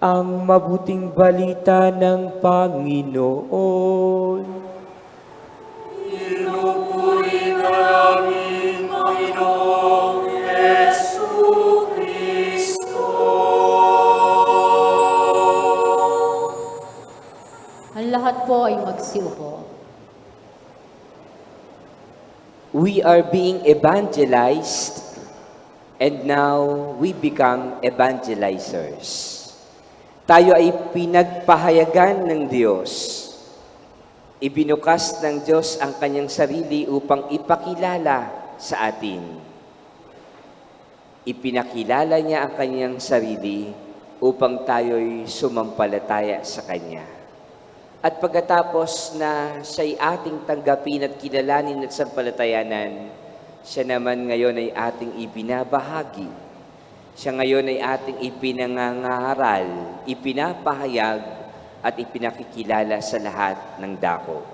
ang mabuting balita ng Panginoon. Pinupuri ka namin, Panginoong Jesucristo. Ang lahat po ay magsiupo. We are being evangelized and now we become evangelizers. Tayo ay pinagpahayagan ng Diyos. Ibinukas ng Diyos ang kanyang sarili upang ipakilala sa atin. Ipinakilala niya ang kanyang sarili upang tayo'y sumampalataya sa Kanya. At pagkatapos na siya'y ating tanggapin at kilalanin at sampalatayanan, siya naman ngayon ay ating ibinabahagi. Siya ngayon ay ating ipinangangaral, ipinapahayag at ipinakikilala sa lahat ng dako.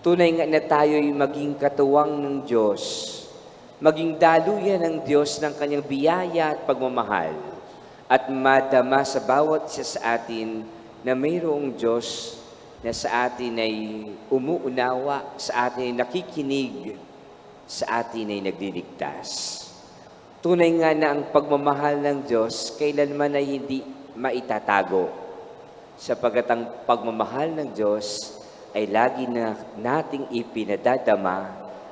Tunay nga na tayo'y maging katuwang ng Diyos, maging daluyan ng Diyos ng kanyang biyaya at pagmamahal, at madama sa bawat isa sa atin na mayroong Diyos na sa atin ay umuunawa, sa atin ay nakikinig, sa atin ay nagliligtas. Tunay nga na ang pagmamahal ng Diyos kailanman ay hindi maitatago, sapagat ang pagmamahal ng Diyos ay lagi na nating ipinadadama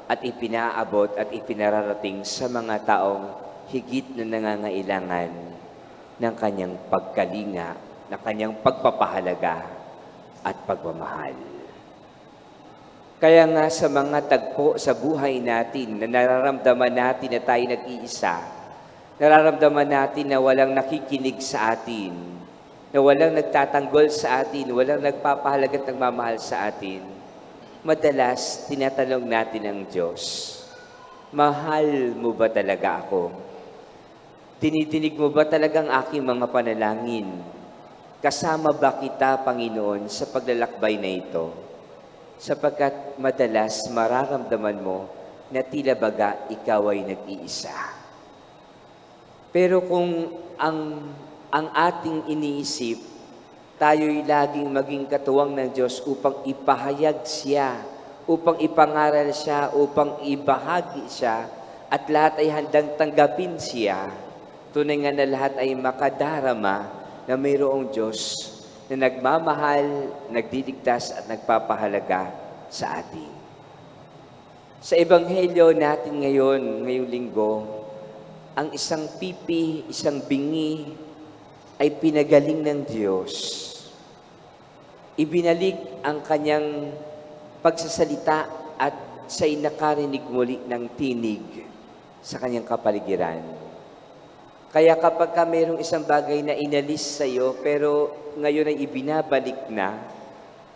at ipinaabot at ipinararating sa mga taong higit na nangangailangan ng kanyang pagkalinga, na kanyang pagpapahalaga at pagmamahal. Kaya nga sa mga tagpo sa buhay natin na nararamdaman natin na tayo nag-iisa, nararamdaman natin na walang nakikinig sa atin, na walang nagtatanggol sa atin, walang nagpapahalaga at nagmamahal sa atin, madalas tinatanong natin ang Diyos, mahal mo ba talaga ako? Tinidinig mo ba talagang aking mga panalangin? Kasama ba kita, Panginoon, sa paglalakbay na ito? Sapagkat madalas mararamdaman mo na tila baga ikaw ay nag-iisa. Pero kung ang ating iniisip, tayo'y laging maging katuwang ng Diyos upang ipahayag siya, upang ipangaral siya, upang ibahagi siya, at lahat ay handang tanggapin siya, tunay nga na lahat ay makadarama na mayroong Diyos na nagmamahal, nagdidigtas at nagpapahalaga sa atin. Sa Ebanghelyo natin ngayong linggo, ang isang pipi, isang bingi ay pinagaling ng Diyos. Ibinalik ang kanyang pagsasalita at siya'y nakarinig muli ng tinig sa kanyang kapaligiran. Kaya kapag mayroong isang bagay na inalis sa iyo, pero ngayon ay ibinabalik na,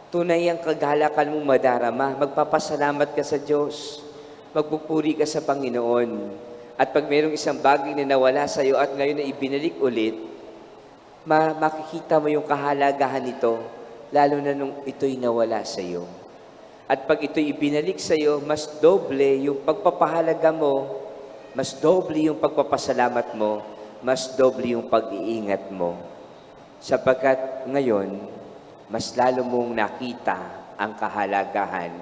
tunay ang kagalakan mong madarama. Magpapasalamat ka sa Diyos. Magpupuri ka sa Panginoon. At pag mayroong isang bagay na nawala sa iyo at ngayon ay ibinalik ulit, makikita mo yung kahalagahan nito, lalo na nung ito'y nawala sa iyo. At pag ito'y ibinalik sa iyo, mas doble yung pagpapahalaga mo, mas doble yung pagpapasalamat mo, mas doble yung pag-iingat mo. Sapagkat ngayon, mas lalo mong nakita ang kahalagahan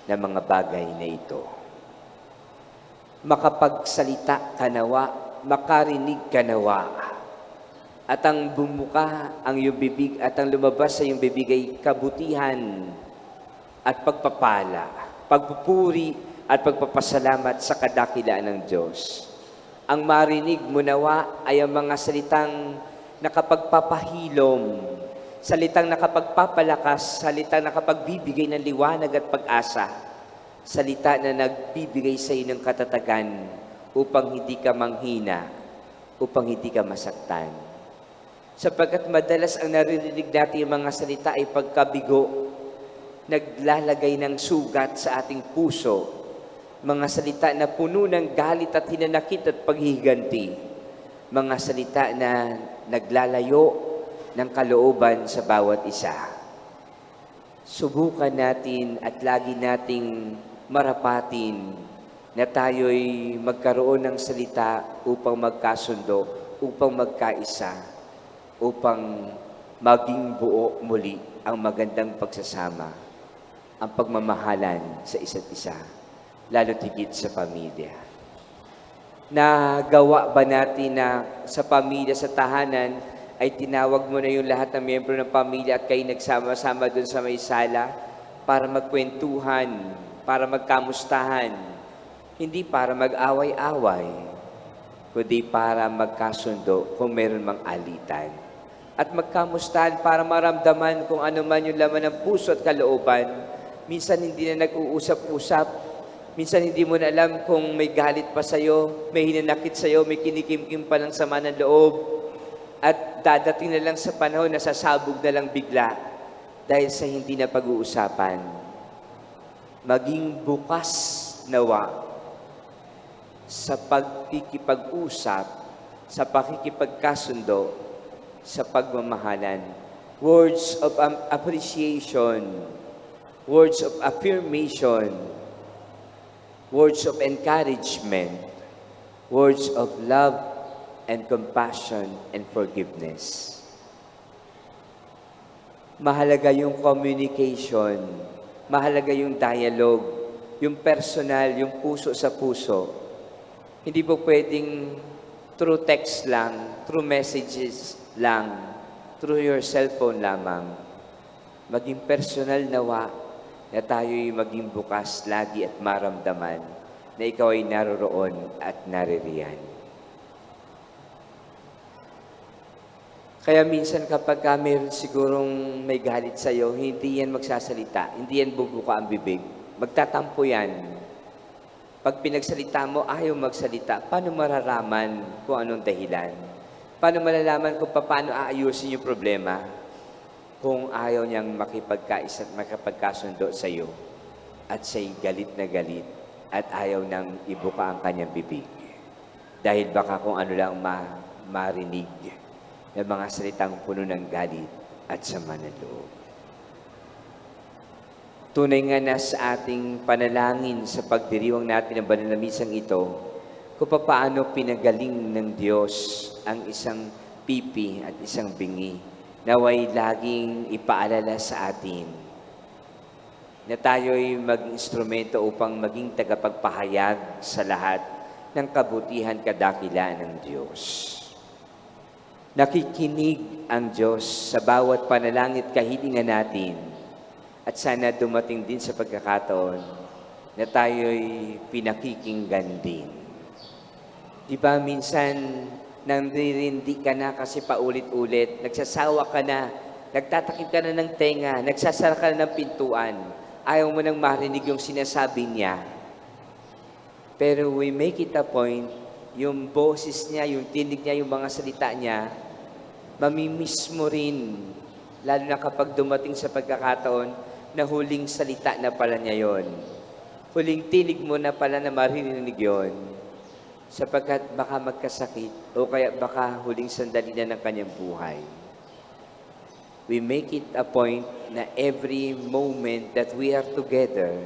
ng mga bagay na ito. Makapagsalita ka nawa, makarinig ka nawa. At ang bumuka ang iyong bibig at ang lumabas sa iyong bibig ay kabutihan at pagpapala, pagpupuri at pagpapasalamat sa kadakilaan ng Diyos. Ang marinig mo nawa ay ang mga salitang nakapagpapahilom, salitang nakapagpapalakas, salitang nakapagbibigay ng liwanag at pag-asa, salita na nagbibigay sa iyo ng katatagan upang hindi ka manghina, upang hindi ka masaktan. Sapagkat madalas ang naririnig natin yung mga salita ay pagkabigo, naglalagay ng sugat sa ating puso, mga salita na puno ng galit at hinanakit at paghihiganti. Mga salita na naglalayo ng kalooban sa bawat isa. Subukan natin at lagi nating marapatin na tayo'y magkaroon ng salita upang magkasundo, upang magkaisa. upang maging buo muli ang magandang pagsasama, ang pagmamahalan sa isa't isa, lalo tigit sa pamilya. Nagawa ba natin na sa pamilya, sa tahanan, ay tinawag mo na yung lahat ng miyembro ng pamilya at kayo nagsama-sama doon sa may sala para magkwentuhan, para magkamustahan, hindi para mag-away-away, kundi para magkasundo kung meron mang alitan. At magkamustahan para maramdaman kung ano man yung laman ng puso at kalooban. Minsan hindi na nag-uusap-usap. Minsan hindi mo na alam kung may galit pa sa'yo, may hinanakit sa'yo, may kinikimkim pa ng sama ng loob. At dadating na lang sa panahon na sasabog na lang bigla dahil sa hindi na pag-uusapan. Maging bukas nawa sa pagkikipag-usap, sa pakikipagkasundo, sa pagmamahalan. Words of appreciation, words of affirmation, words of encouragement, words of love and compassion and forgiveness. Mahalaga yung communication, mahalaga yung dialogue, yung personal, yung puso sa puso. Hindi po pwedeng through text lang, through messages lang, through your cellphone lamang. Maging personal nawa na tayo'y maging bukas lagi at maramdaman na ikaw ay naroroon at naririyan. Kaya minsan kapag meron sigurong may galit sa'yo, hindi yan magsasalita, hindi yan bubuka ang bibig. Magtatampo yan. Pag pinagsalita mo, ayaw magsalita, paano mararaman kung anong dahilan? Paano malalaman kung paano aayusin yung problema kung ayaw niyang makipagkaisa at makipagkasundo sa iyo at siya'y galit na galit at ayaw nang ibuka ang kanyang bibig? Dahil baka kung ano lang marinig ng mga salitang puno ng galit at sama ng loob. Tunay nga na sa ating panalangin sa pagdiriwang natin ng banal na misang ito, kung paano pinagaling ng Diyos ang isang pipi at isang bingi, naway laging ipaalala sa atin na tayo'y mag-instrumento upang maging tagapagpahayag sa lahat ng kabutihan kadakilaan ng Diyos. Nakikinig ang Diyos sa bawat panalangit kahilingan natin at sana dumating din sa pagkakataon na tayo'y pinakikinggan din. Di ba minsan nandirindi ka na kasi paulit-ulit, nagsasawa ka na, nagtatakip ka na ng tenga, nagsasara ka na ng pintuan, ayaw mo nang marinig yung sinasabi niya. Pero we make it a point, yung boses niya, yung tinig niya, yung mga salita niya, mamimiss mo rin, lalo na kapag dumating sa pagkakataon na huling salita na pala niya yon. Huling tinig mo na pala na maririnig yon. Sapagkat baka magkasakit o kaya baka huling sandali na ng kanyang buhay. We make it a point na every moment that we are together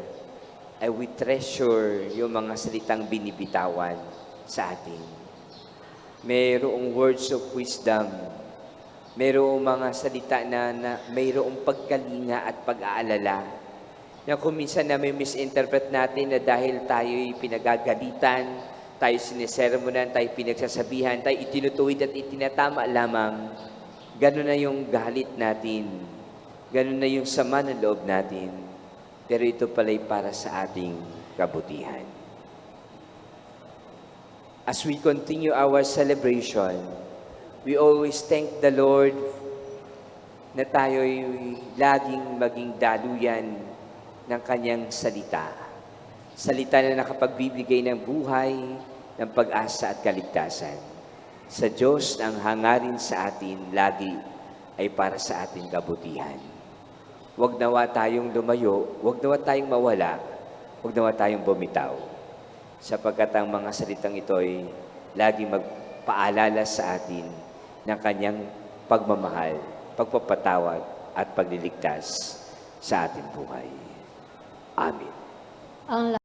ay we treasure yung mga salitang binibitawan sa atin. Mayroong words of wisdom, mayroong mga salita na mayroong pagkalinga at pag-aalala na kung minsan na may misinterpret natin na dahil tayo'y pinagagalitan, tayo sinisermonan, tayo pinagsasabihan, tayo itinutuwid at itinatama lamang, gano'n na yung galit natin, gano'n na yung sama ng loob natin, pero ito pala'y para sa ating kabutihan. As we continue our celebration, we always thank the Lord na tayo'y laging maging daluyan ng Kanyang salita. Salita na nakapagbibigay ng buhay, ng pag-asa at kaligtasan. Sa Diyos ang hangarin sa atin lagi ay para sa ating kabutihan. Huwag nawa tayong lumayo, huwag nawa tayong mawala, huwag nawa tayong bumitaw. Sapagkat ang mga salitang ito ay laging magpaalala sa atin ng Kanyang pagmamahal, pagpapatawad at pagliligtas sa ating buhay. Amen. Ang